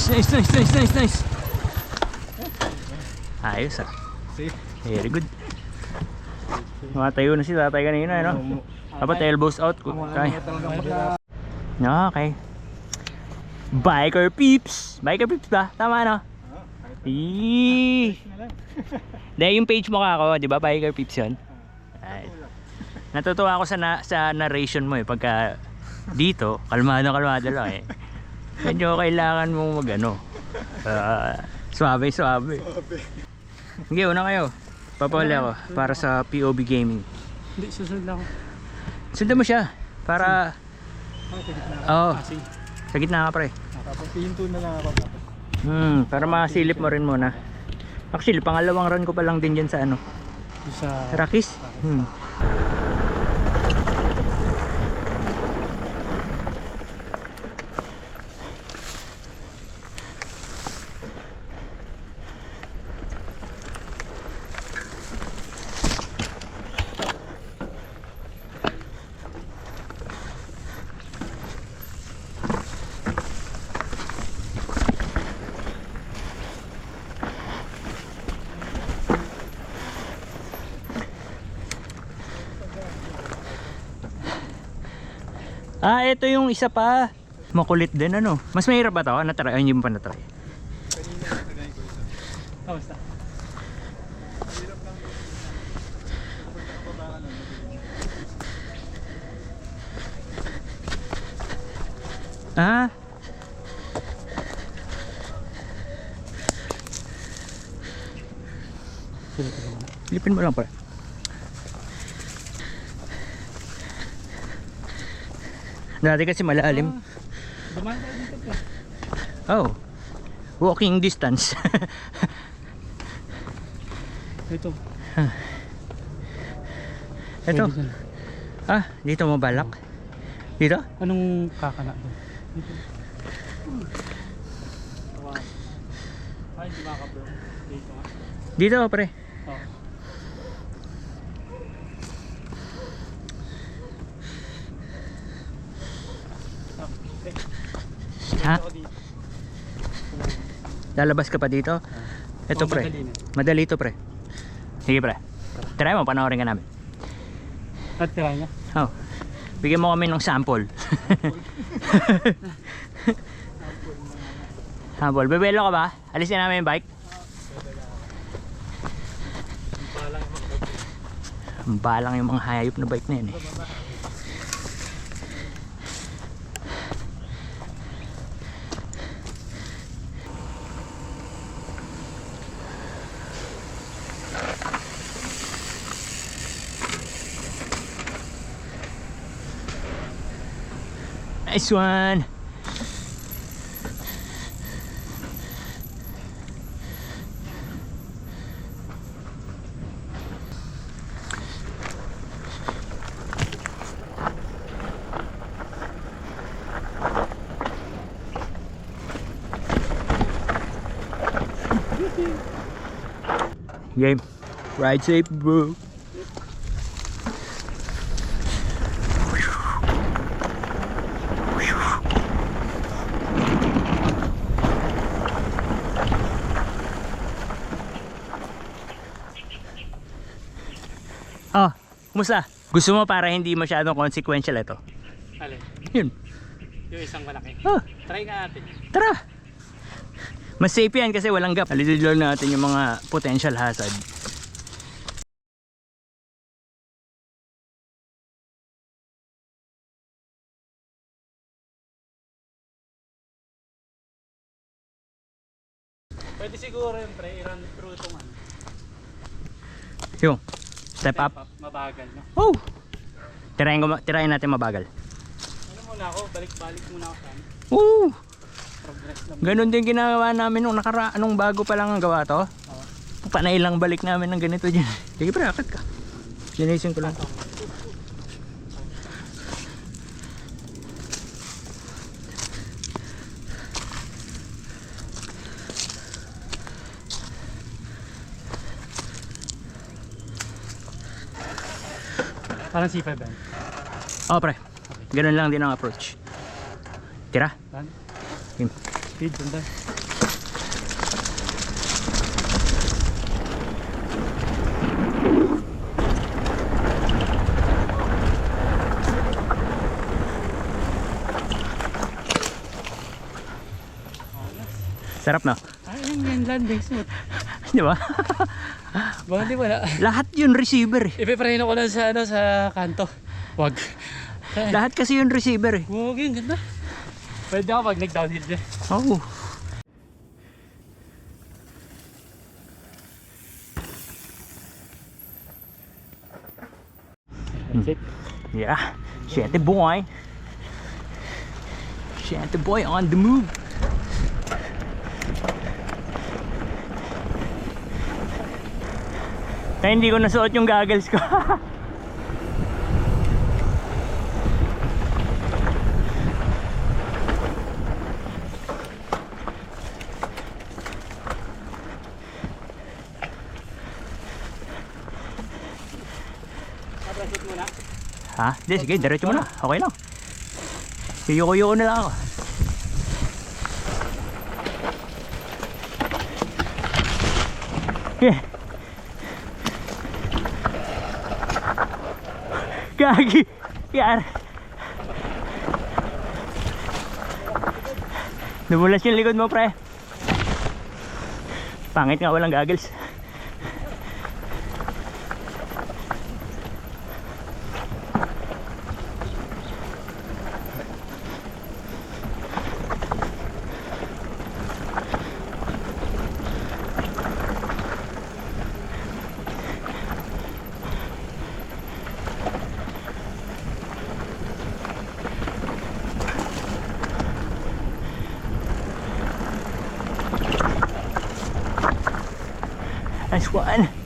Nice. Ayos ah. Very good. Matayo na si tatay kanina, no? Dapat elbows out. Okay. Okay. Biker peeps ba? Tama, no? Dahil yung page mo kako, di ba? Biker peeps yun. Ay. Natutuwa ako sa narration mo eh. Pagka dito, kalmado lang eh. Medyo kailangan mong suabe. Sige, una kayo. Papahuli ako para sa POB Gaming. Hindi, susunod lang ako. Sundan mo siya para... Oo. Sa gitna ka pre. Tapos hinto na lang ako. Para makasilip mo rin muna. Actually, pangalawang run ko pa lang din dyan sa Sa Rockies. Ito yung isa pa. Makulit din Mas mahirap ba ito? Na-try? Ay, hindi mo pa na-try. Kamusta? Silipin mo lang pa. Dati kasi malalim. Dumaan tayo dito pa. Oh. Walking distance. Ito. Ito. Dito mo balak. Dito? Anong kakana doon? Dito. Ay, di makabro. Dito nga. Dito pre. Oo. Ha? Lalabas ka pa dito? Ito pre. Madali to pre. Sige pre. Try mo, panoorin ka namin. At try niya? Oh. Bigyan mo kami ng sample. Sample. Bebelo ka ba? Alisin namin yung bike. Ang balang yung mga hayop na bike na yun eh. Nice one. Game. Ride safe, bro. Kumusta? Gusto mo para hindi masyadong consequential ito? Alin? Yun. Yung isang malaki. Try nga natin. Tara! Mas safe yan kasi walang gap. Alisidlol natin yung mga potential hazard. Pwede siguro yung pre, i-run through itong Yung step up. Mabagal, no? Oh! Tirayin natin mabagal. Ano muna ako, balik-balik muna ako saan. Progress lang. Ganon din ginawa namin nung nung bago pa lang ang gawa to. Panay lang balik namin ng ganito dyan. Sige pre, akit ka. Sinisin ko lang. Parang C5 ba? Oh pre, ganun lang din ang approach. Tira. Run. Game. Speed, ganda. Sarap na. Ayun yan, landing suit. Di ba? Baka di wala. Lahat yun receiver eh. Ipipreno ko lang sa, ano, sa kanto. Wag. Lahat kasi yun receiver eh. Wag yun, ganda. Pwede ako pag nag-downhill dyan. Oo. That's it. Yeah. Shanty boy. Shanty boy on the move. Kaya hindi ko nasuot yung goggles ko. Nabrasot muna. Ha? Hindi, sige, diretso mo na. Okay lang. Yuyuko-yuko na lang ako. Okay. Gagi. Yar. Nabulas yung likod mo, pre. Pangit nga walang goggles. Nice one.